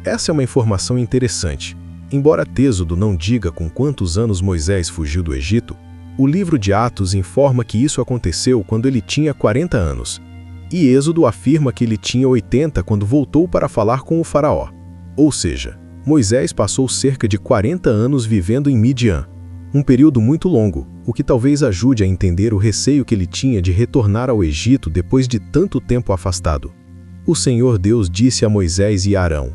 Essa é uma informação interessante. Embora Êxodo não diga com quantos anos Moisés fugiu do Egito, o livro de Atos informa que isso aconteceu quando ele tinha 40 anos. E Êxodo afirma que ele tinha 80 quando voltou para falar com o faraó. Ou seja, Moisés passou cerca de 40 anos vivendo em Midian, um período muito longo, o que talvez ajude a entender o receio que ele tinha de retornar ao Egito depois de tanto tempo afastado. O Senhor Deus disse a Moisés e a Arão: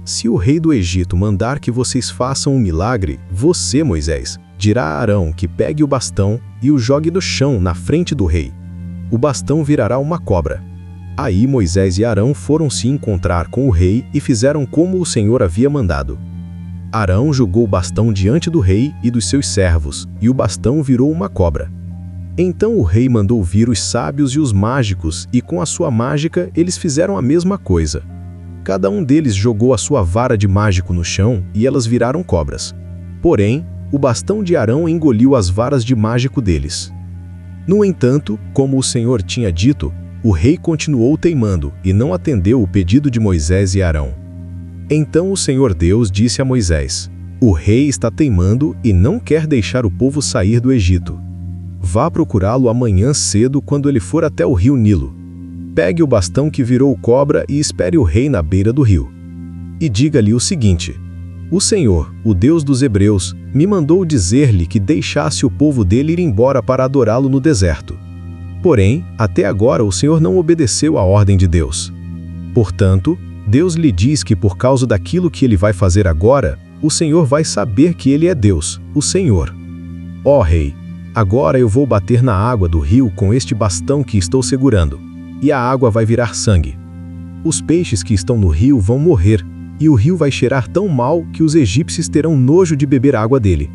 Se o rei do Egito mandar que vocês façam um milagre, você, Moisés, dirá a Arão que pegue o bastão e o jogue no chão na frente do rei. O bastão virará uma cobra. Aí Moisés e Arão foram se encontrar com o rei e fizeram como o Senhor havia mandado. Arão jogou o bastão diante do rei e dos seus servos, e o bastão virou uma cobra. Então o rei mandou vir os sábios e os mágicos, e com a sua mágica eles fizeram a mesma coisa. Cada um deles jogou a sua vara de mágico no chão e elas viraram cobras. Porém, o bastão de Arão engoliu as varas de mágico deles. No entanto, como o Senhor tinha dito, o rei continuou teimando e não atendeu o pedido de Moisés e Arão. Então o Senhor Deus disse a Moisés: "O rei está teimando e não quer deixar o povo sair do Egito. Vá procurá-lo amanhã cedo quando ele for até o rio Nilo. Pegue o bastão que virou cobra e espere o rei na beira do rio. E diga-lhe o seguinte: o Senhor, o Deus dos Hebreus, me mandou dizer-lhe que deixasse o povo dele ir embora para adorá-lo no deserto. Porém, até agora o Senhor não obedeceu à ordem de Deus. Portanto, Deus lhe diz que por causa daquilo que ele vai fazer agora, o Senhor vai saber que ele é Deus, o Senhor. Ó rei, agora eu vou bater na água do rio com este bastão que estou segurando, e a água vai virar sangue. Os peixes que estão no rio vão morrer, e o rio vai cheirar tão mal que os egípcios terão nojo de beber água dele.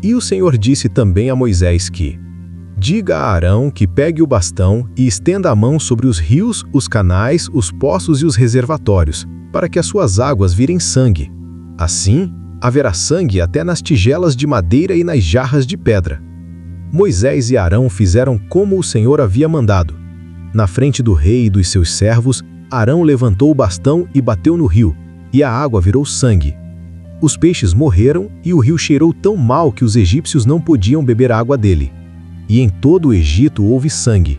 E o Senhor disse também a Moisés que: diga a Arão que pegue o bastão e estenda a mão sobre os rios, os canais, os poços e os reservatórios, para que as suas águas virem sangue. Assim, haverá sangue até nas tigelas de madeira e nas jarras de pedra. Moisés e Arão fizeram como o Senhor havia mandado. Na frente do rei e dos seus servos, Arão levantou o bastão e bateu no rio, e a água virou sangue. Os peixes morreram e o rio cheirou tão mal que os egípcios não podiam beber água dele. E em todo o Egito houve sangue.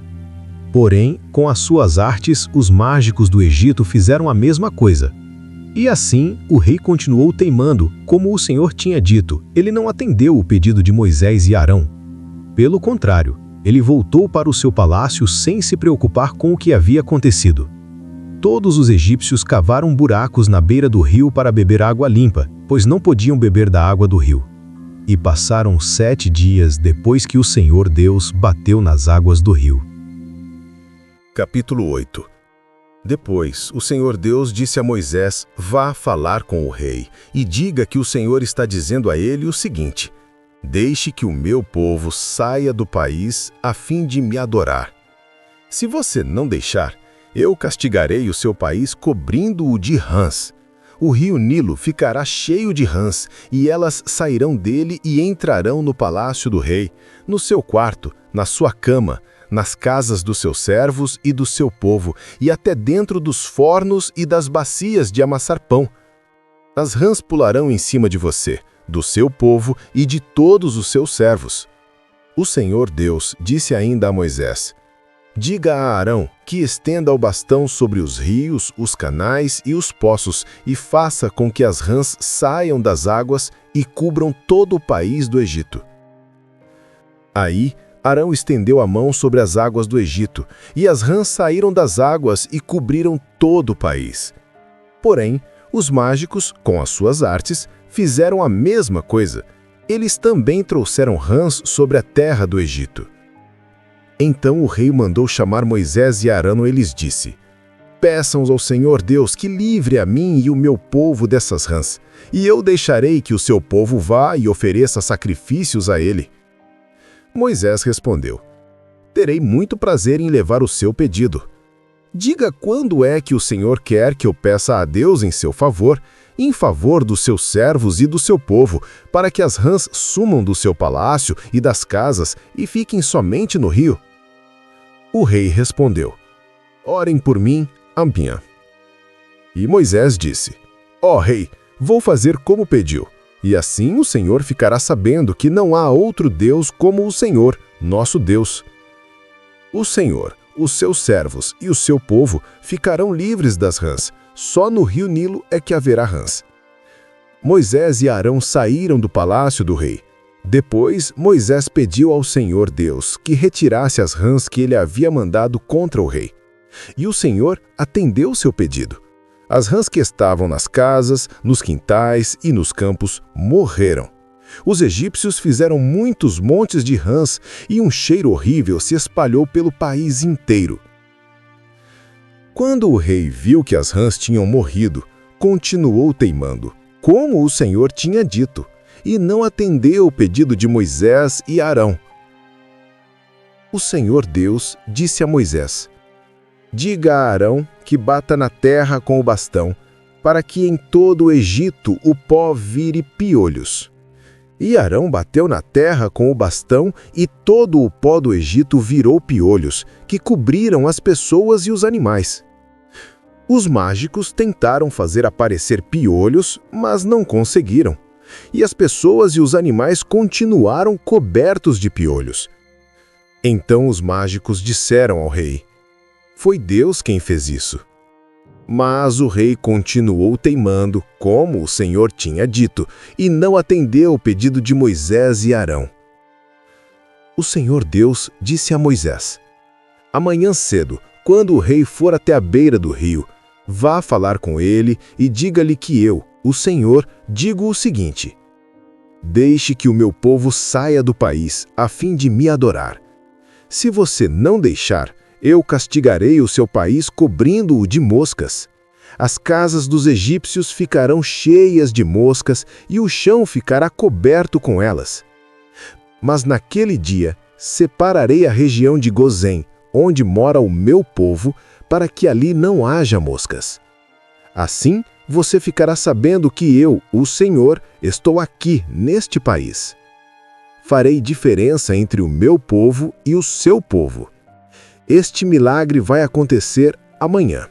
Porém, com as suas artes, os mágicos do Egito fizeram a mesma coisa. E assim, o rei continuou teimando, como o Senhor tinha dito. Ele não atendeu o pedido de Moisés e Arão. Pelo contrário, ele voltou para o seu palácio sem se preocupar com o que havia acontecido. Todos os egípcios cavaram buracos na beira do rio para beber água limpa, pois não podiam beber da água do rio. E passaram 7 dias depois que o Senhor Deus bateu nas águas do rio. Capítulo 8. Depois, o Senhor Deus disse a Moisés: vá falar com o rei, e diga que o Senhor está dizendo a ele o seguinte: deixe que o meu povo saia do país a fim de me adorar. Se você não deixar, eu castigarei o seu país cobrindo-o de rãs. O rio Nilo ficará cheio de rãs, e elas sairão dele e entrarão no palácio do rei, no seu quarto, na sua cama, nas casas dos seus servos e do seu povo, e até dentro dos fornos e das bacias de amassar pão. As rãs pularão em cima de você, do seu povo e de todos os seus servos. O Senhor Deus disse ainda a Moisés: diga a Arão que estenda o bastão sobre os rios, os canais e os poços e faça com que as rãs saiam das águas e cubram todo o país do Egito. Aí, Arão estendeu a mão sobre as águas do Egito, e as rãs saíram das águas e cobriram todo o país. Porém, os mágicos, com as suas artes, fizeram a mesma coisa. Eles também trouxeram rãs sobre a terra do Egito. Então o rei mandou chamar Moisés e Arão e lhes disse: peçam ao Senhor Deus que livre a mim e o meu povo dessas rãs, e eu deixarei que o seu povo vá e ofereça sacrifícios a ele. Moisés respondeu: terei muito prazer em levar o seu pedido. Diga quando é que o Senhor quer que eu peça a Deus em seu favor, em favor dos seus servos e do seu povo, para que as rãs sumam do seu palácio e das casas e fiquem somente no rio. O rei respondeu: orem por mim, amanhã. E Moisés disse: ó rei, vou fazer como pediu, e assim o Senhor ficará sabendo que não há outro Deus como o Senhor, nosso Deus. O Senhor, os seus servos e o seu povo ficarão livres das rãs. Só no rio Nilo é que haverá rãs. Moisés e Arão saíram do palácio do rei. Depois, Moisés pediu ao Senhor Deus que retirasse as rãs que ele havia mandado contra o rei. E o Senhor atendeu seu pedido. As rãs que estavam nas casas, nos quintais e nos campos morreram. Os egípcios fizeram muitos montes de rãs e um cheiro horrível se espalhou pelo país inteiro. Quando o rei viu que as rãs tinham morrido, continuou teimando. como o Senhor tinha dito, e não atendeu o pedido de Moisés e Arão. O Senhor Deus disse a Moisés: diga a Arão que bata na terra com o bastão, para que em todo o Egito o pó vire piolhos. E Arão bateu na terra com o bastão, e todo o pó do Egito virou piolhos, que cobriram as pessoas e os animais. Os mágicos tentaram fazer aparecer piolhos, mas não conseguiram. E as pessoas e os animais continuaram cobertos de piolhos. Então os mágicos disseram ao rei: foi Deus quem fez isso. Mas o rei continuou teimando, como o Senhor tinha dito, e não atendeu o pedido de Moisés e Arão. O Senhor Deus disse a Moisés: amanhã cedo, quando o rei for até a beira do rio, vá falar com ele e diga-lhe que eu, o Senhor, digo o seguinte: deixe que o meu povo saia do país, a fim de me adorar. Se você não deixar, eu castigarei o seu país cobrindo-o de moscas. As casas dos egípcios ficarão cheias de moscas e o chão ficará coberto com elas. Mas naquele dia, separarei a região de Gozém, onde mora o meu povo, para que ali não haja moscas. Assim, você ficará sabendo que eu, o Senhor, estou aqui, neste país. Farei diferença entre o meu povo e o seu povo. Este milagre vai acontecer amanhã.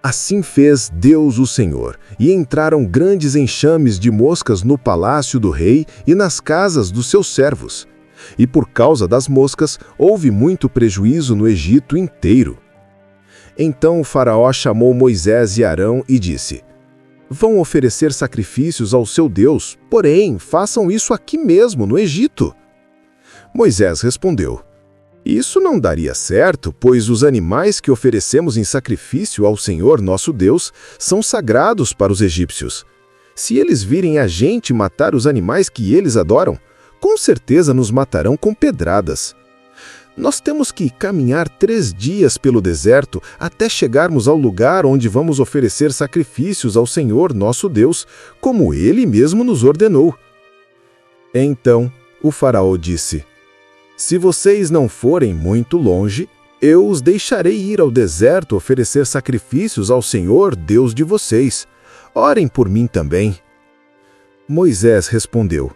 Assim fez Deus o Senhor, e entraram grandes enxames de moscas no palácio do rei e nas casas dos seus servos. E por causa das moscas, houve muito prejuízo no Egito inteiro. Então o faraó chamou Moisés e Arão e disse: vão oferecer sacrifícios ao seu Deus, porém, façam isso aqui mesmo, no Egito. Moisés respondeu: isso não daria certo, pois os animais que oferecemos em sacrifício ao Senhor nosso Deus são sagrados para os egípcios. Se eles virem a gente matar os animais que eles adoram, com certeza nos matarão com pedradas. Nós temos que caminhar 3 dias pelo deserto até chegarmos ao lugar onde vamos oferecer sacrifícios ao Senhor nosso Deus, como Ele mesmo nos ordenou. Então o faraó disse: se vocês não forem muito longe, eu os deixarei ir ao deserto oferecer sacrifícios ao Senhor, Deus de vocês. Orem por mim também. Moisés respondeu: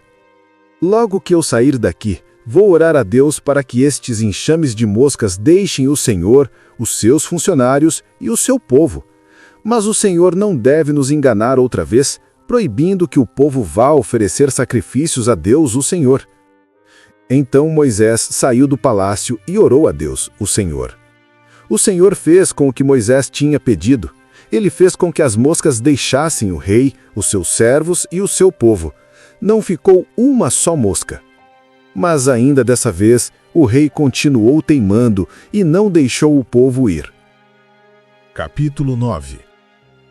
logo que eu sair daqui, vou orar a Deus para que estes enxames de moscas deixem o Senhor, os seus funcionários e o seu povo. Mas o Senhor não deve nos enganar outra vez, proibindo que o povo vá oferecer sacrifícios a Deus, o Senhor. Então Moisés saiu do palácio e orou a Deus, o Senhor. O Senhor fez com o que Moisés tinha pedido. Ele fez com que as moscas deixassem o rei, os seus servos e o seu povo. Não ficou uma só mosca. Mas ainda dessa vez, o rei continuou teimando e não deixou o povo ir. Capítulo 9.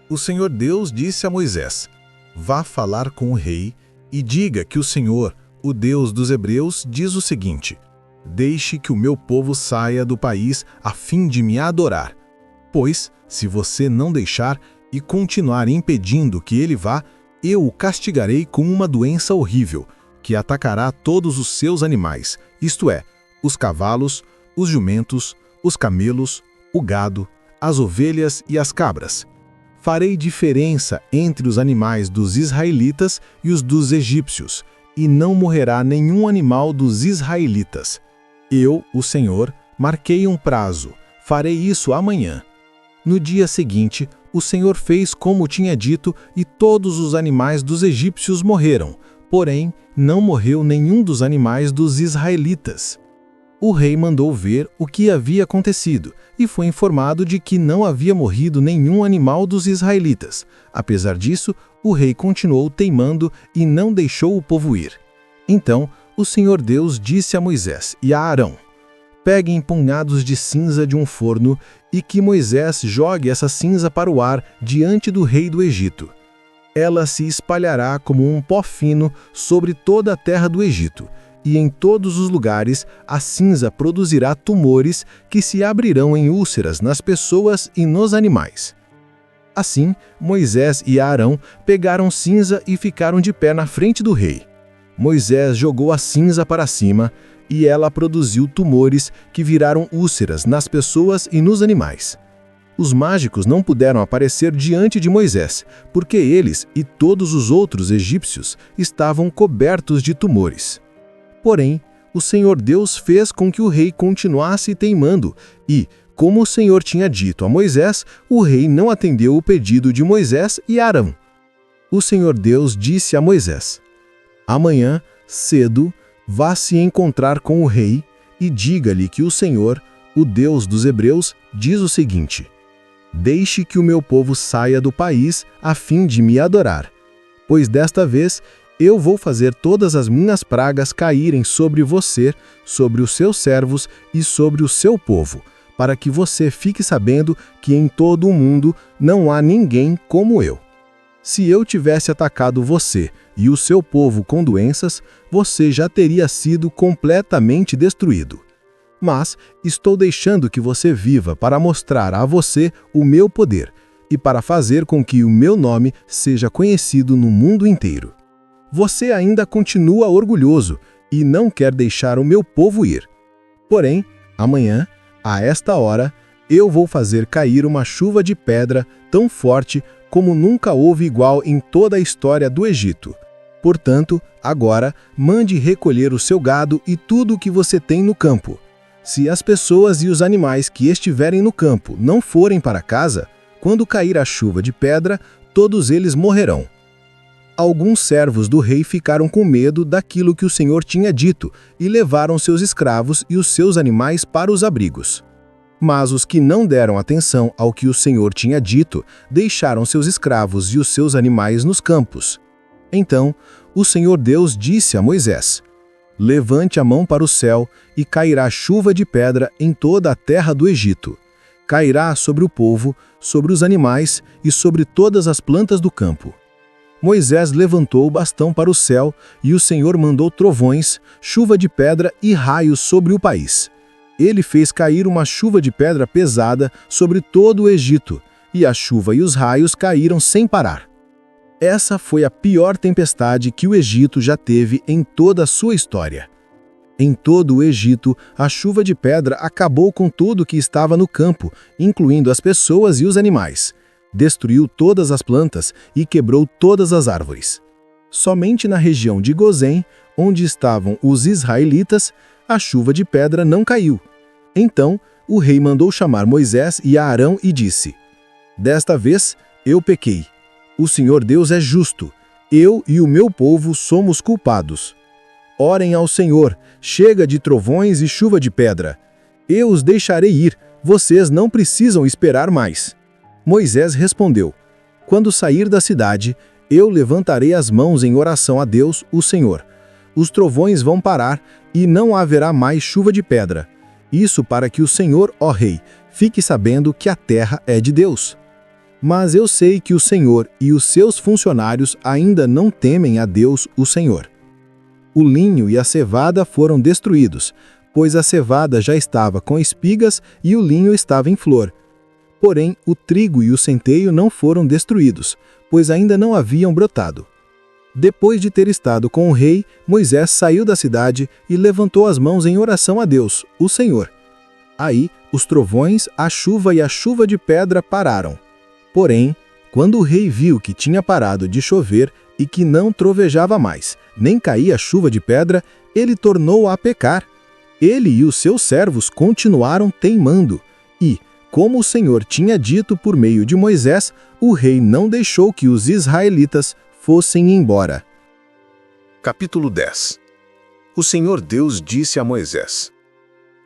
O Senhor Deus disse a Moisés: vá falar com o rei e diga que o Senhor, o Deus dos Hebreus, diz o seguinte: deixe que o meu povo saia do país a fim de me adorar. Pois, se você não deixar e continuar impedindo que ele vá, eu o castigarei com uma doença horrível, que atacará todos os seus animais, isto é, os cavalos, os jumentos, os camelos, o gado, as ovelhas e as cabras. Farei diferença entre os animais dos israelitas e os dos egípcios, e não morrerá nenhum animal dos israelitas. Eu, o Senhor, marquei um prazo, farei isso amanhã. No dia seguinte, o Senhor fez como tinha dito, e todos os animais dos egípcios morreram, porém, não morreu nenhum dos animais dos israelitas. O rei mandou ver o que havia acontecido, e foi informado de que não havia morrido nenhum animal dos israelitas. Apesar disso, o rei continuou teimando e não deixou o povo ir. Então, o Senhor Deus disse a Moisés e a Arão: peguem punhados de cinza de um forno e que Moisés jogue essa cinza para o ar diante do rei do Egito. Ela se espalhará como um pó fino sobre toda a terra do Egito, e em todos os lugares a cinza produzirá tumores que se abrirão em úlceras nas pessoas e nos animais. Assim, Moisés e Arão pegaram cinza e ficaram de pé na frente do rei. Moisés jogou a cinza para cima e ela produziu tumores que viraram úlceras nas pessoas e nos animais. Os mágicos não puderam aparecer diante de Moisés, porque eles e todos os outros egípcios estavam cobertos de tumores. Porém, o Senhor Deus fez com que o rei continuasse teimando e, como o Senhor tinha dito a Moisés, o rei não atendeu o pedido de Moisés e Arão. O Senhor Deus disse a Moisés: amanhã, cedo, vá se encontrar com o rei e diga-lhe que o Senhor, o Deus dos Hebreus, diz o seguinte: deixe que o meu povo saia do país a fim de me adorar, pois desta vez eu vou fazer todas as minhas pragas caírem sobre você, sobre os seus servos e sobre o seu povo, para que você fique sabendo que em todo o mundo não há ninguém como eu. Se eu tivesse atacado você e o seu povo com doenças, você já teria sido completamente destruído. Mas estou deixando que você viva para mostrar a você o meu poder e para fazer com que o meu nome seja conhecido no mundo inteiro. Você ainda continua orgulhoso e não quer deixar o meu povo ir. Porém, amanhã, a esta hora, eu vou fazer cair uma chuva de pedra tão forte como nunca houve igual em toda a história do Egito. Portanto, agora, mande recolher o seu gado e tudo o que você tem no campo. Se as pessoas e os animais que estiverem no campo não forem para casa, quando cair a chuva de pedra, todos eles morrerão. Alguns servos do rei ficaram com medo daquilo que o Senhor tinha dito e levaram seus escravos e os seus animais para os abrigos. Mas os que não deram atenção ao que o Senhor tinha dito, deixaram seus escravos e os seus animais nos campos. Então, o Senhor Deus disse a Moisés: levante a mão para o céu e cairá chuva de pedra em toda a terra do Egito. Cairá sobre o povo, sobre os animais e sobre todas as plantas do campo. Moisés levantou o bastão para o céu e o Senhor mandou trovões, chuva de pedra e raios sobre o país. Ele fez cair uma chuva de pedra pesada sobre todo o Egito, e a chuva e os raios caíram sem parar. Essa foi a pior tempestade que o Egito já teve em toda a sua história. Em todo o Egito, a chuva de pedra acabou com tudo que estava no campo, incluindo as pessoas e os animais. Destruiu todas as plantas e quebrou todas as árvores. Somente na região de Gozém, onde estavam os israelitas, a chuva de pedra não caiu. Então, o rei mandou chamar Moisés e Arão e disse: desta vez eu pequei. O Senhor Deus é justo. Eu e o meu povo somos culpados. Orem ao Senhor, chega de trovões e chuva de pedra. Eu os deixarei ir, vocês não precisam esperar mais. Moisés respondeu: quando sair da cidade, eu levantarei as mãos em oração a Deus, o Senhor. Os trovões vão parar e não haverá mais chuva de pedra. Isso para que o Senhor, ó rei, fique sabendo que a terra é de Deus. Mas eu sei que o Senhor e os seus funcionários ainda não temem a Deus, o Senhor. O linho e a cevada foram destruídos, pois a cevada já estava com espigas e o linho estava em flor. Porém, o trigo e o centeio não foram destruídos, pois ainda não haviam brotado. Depois de ter estado com o rei, Moisés saiu da cidade e levantou as mãos em oração a Deus, o Senhor. Aí, os trovões, a chuva e a chuva de pedra pararam. Porém, quando o rei viu que tinha parado de chover e que não trovejava mais, nem caía chuva de pedra, ele tornou a pecar. Ele e os seus servos continuaram teimando, e, como o Senhor tinha dito por meio de Moisés, o rei não deixou que os israelitas fossem embora. Capítulo 10. O Senhor Deus disse a Moisés: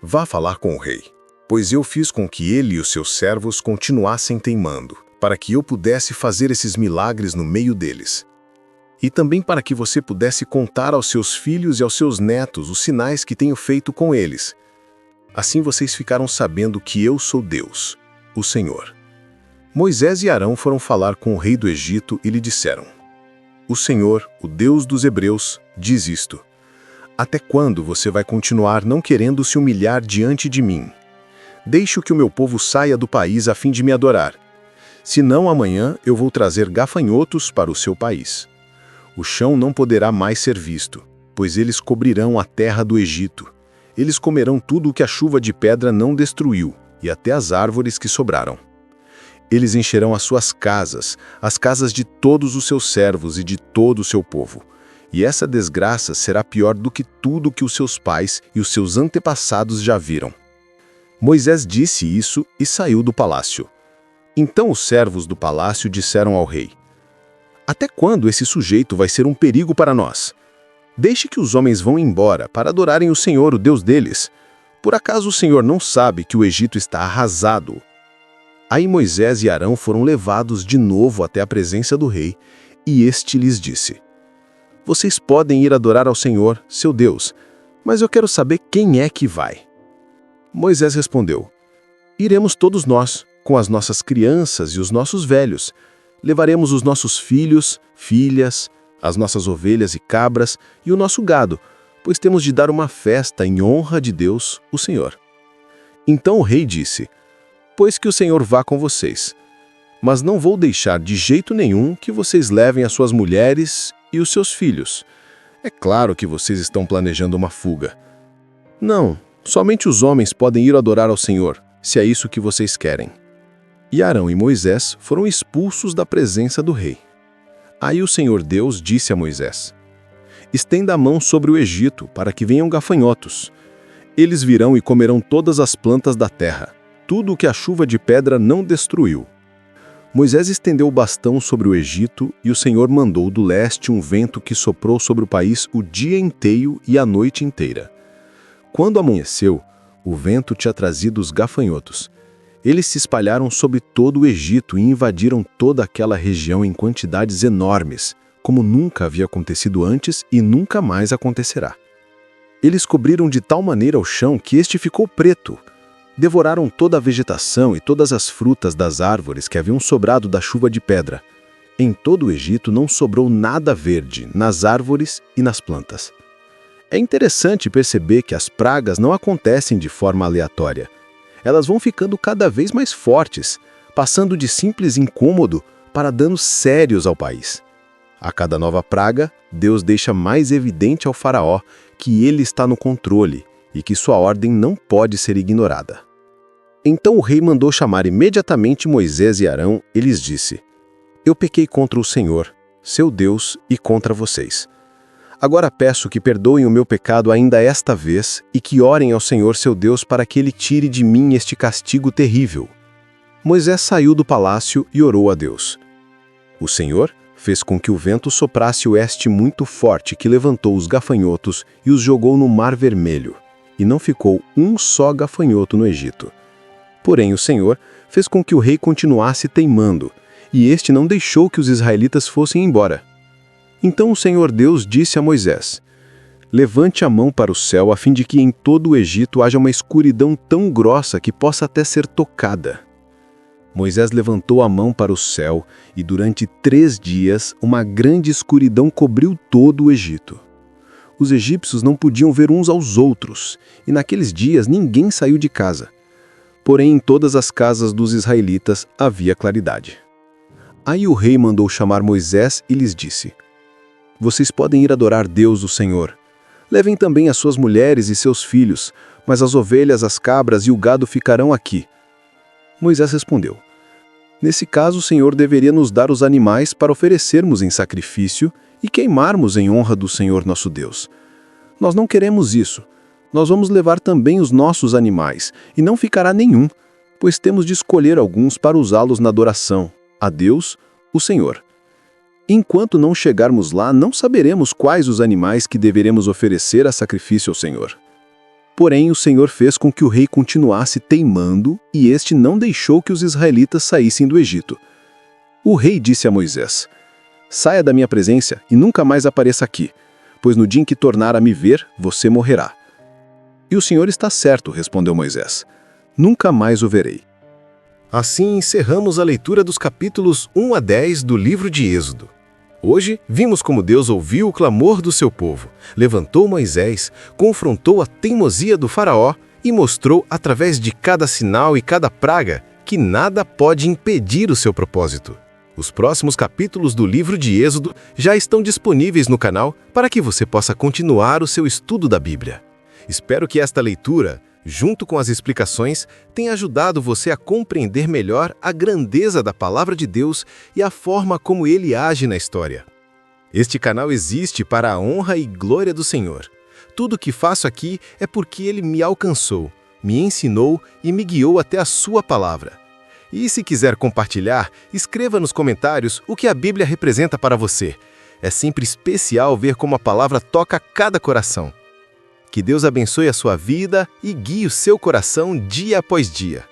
vá falar com o rei, pois eu fiz com que ele e os seus servos continuassem teimando, para que eu pudesse fazer esses milagres no meio deles. E também para que você pudesse contar aos seus filhos e aos seus netos os sinais que tenho feito com eles. Assim vocês ficaram sabendo que eu sou Deus, o Senhor. Moisés e Arão foram falar com o rei do Egito e lhe disseram: o Senhor, o Deus dos Hebreus, diz isto: até quando você vai continuar não querendo se humilhar diante de mim? Deixe que o meu povo saia do país a fim de me adorar. senão amanhã eu vou trazer gafanhotos para o seu país. O chão não poderá mais ser visto, pois eles cobrirão a terra do Egito. Eles comerão tudo o que a chuva de pedra não destruiu, e até as árvores que sobraram. Eles encherão as suas casas, as casas de todos os seus servos e de todo o seu povo. E essa desgraça será pior do que tudo que os seus pais e os seus antepassados já viram. Moisés disse isso e saiu do palácio. Então os servos do palácio disseram ao rei: Até quando esse sujeito vai ser um perigo para nós? Deixe que os homens vão embora para adorarem o Senhor, o Deus deles. Por acaso o Senhor não sabe que o Egito está arrasado? Aí Moisés e Arão foram levados de novo até a presença do rei, e este lhes disse: Vocês podem ir adorar ao Senhor, seu Deus, mas eu quero saber quem é que vai. Moisés respondeu: Iremos todos nós, com as nossas crianças e os nossos velhos. Levaremos os nossos filhos, filhas, as nossas ovelhas e cabras e o nosso gado, pois temos de dar uma festa em honra de Deus, o Senhor. Então o rei disse: Pois que o Senhor vá com vocês. Mas não vou deixar de jeito nenhum que vocês levem as suas mulheres e os seus filhos. É claro que vocês estão planejando uma fuga. Não, somente os homens podem ir adorar ao Senhor, se é isso que vocês querem. E Arão e Moisés foram expulsos da presença do rei. Aí o Senhor Deus disse a Moisés: Estenda a mão sobre o Egito, para que venham gafanhotos. Eles virão e comerão todas as plantas da terra, tudo o que a chuva de pedra não destruiu. Moisés estendeu o bastão sobre o Egito, e o Senhor mandou do leste um vento que soprou sobre o país o dia inteiro e a noite inteira. Quando amanheceu, o vento tinha trazido os gafanhotos. Eles se espalharam sobre todo o Egito e invadiram toda aquela região em quantidades enormes, como nunca havia acontecido antes e nunca mais acontecerá. Eles cobriram de tal maneira o chão que este ficou preto. Devoraram toda a vegetação e todas as frutas das árvores que haviam sobrado da chuva de pedra. Em todo o Egito não sobrou nada verde nas árvores e nas plantas. É interessante perceber que as pragas não acontecem de forma aleatória. Elas vão ficando cada vez mais fortes, passando de simples incômodo para danos sérios ao país. A cada nova praga, Deus deixa mais evidente ao faraó que ele está no controle e que sua ordem não pode ser ignorada. Então o rei mandou chamar imediatamente Moisés e Arão e lhes disse: Eu pequei contra o Senhor, seu Deus, e contra vocês. Agora peço que perdoem o meu pecado ainda esta vez e que orem ao Senhor seu Deus para que ele tire de mim este castigo terrível. Moisés saiu do palácio e orou a Deus. O Senhor fez com que o vento soprasse oeste muito forte que levantou os gafanhotos e os jogou no Mar Vermelho, e não ficou um só gafanhoto no Egito. Porém o Senhor fez com que o rei continuasse teimando, e este não deixou que os israelitas fossem embora. Então o Senhor Deus disse a Moisés: Levante a mão para o céu a fim de que em todo o Egito haja uma escuridão tão grossa que possa até ser tocada. Moisés levantou a mão para o céu e durante 3 dias uma grande escuridão cobriu todo o Egito. Os egípcios não podiam ver uns aos outros, e naqueles dias ninguém saiu de casa. Porém, em todas as casas dos israelitas havia claridade. Aí o rei mandou chamar Moisés e lhes disse: Vocês podem ir adorar Deus, o Senhor. Levem também as suas mulheres e seus filhos, mas as ovelhas, as cabras e o gado ficarão aqui. Moisés respondeu: Nesse caso, o Senhor deveria nos dar os animais para oferecermos em sacrifício e queimarmos em honra do Senhor nosso Deus. Nós não queremos isso. Nós vamos levar também os nossos animais, e não ficará nenhum, pois temos de escolher alguns para usá-los na adoração a Deus, o Senhor. Enquanto não chegarmos lá, não saberemos quais os animais que deveremos oferecer a sacrifício ao Senhor. Porém, o Senhor fez com que o rei continuasse teimando, e este não deixou que os israelitas saíssem do Egito. O rei disse a Moisés: Saia da minha presença e nunca mais apareça aqui, pois no dia em que tornar a me ver, você morrerá. E o Senhor está certo, respondeu Moisés. Nunca mais o verei. Assim encerramos a leitura dos capítulos 1 a 10 do livro de Êxodo. Hoje, vimos como Deus ouviu o clamor do seu povo, levantou Moisés, confrontou a teimosia do faraó e mostrou, através de cada sinal e cada praga, que nada pode impedir o seu propósito. Os próximos capítulos do livro de Êxodo já estão disponíveis no canal para que você possa continuar o seu estudo da Bíblia. Espero que esta leitura, junto com as explicações, tenha ajudado você a compreender melhor a grandeza da Palavra de Deus e a forma como Ele age na história. Este canal existe para a honra e glória do Senhor. Tudo o que faço aqui é porque Ele me alcançou, me ensinou e me guiou até a sua palavra. E se quiser compartilhar, escreva nos comentários o que a Bíblia representa para você. É sempre especial ver como a palavra toca cada coração. Que Deus abençoe a sua vida e guie o seu coração dia após dia.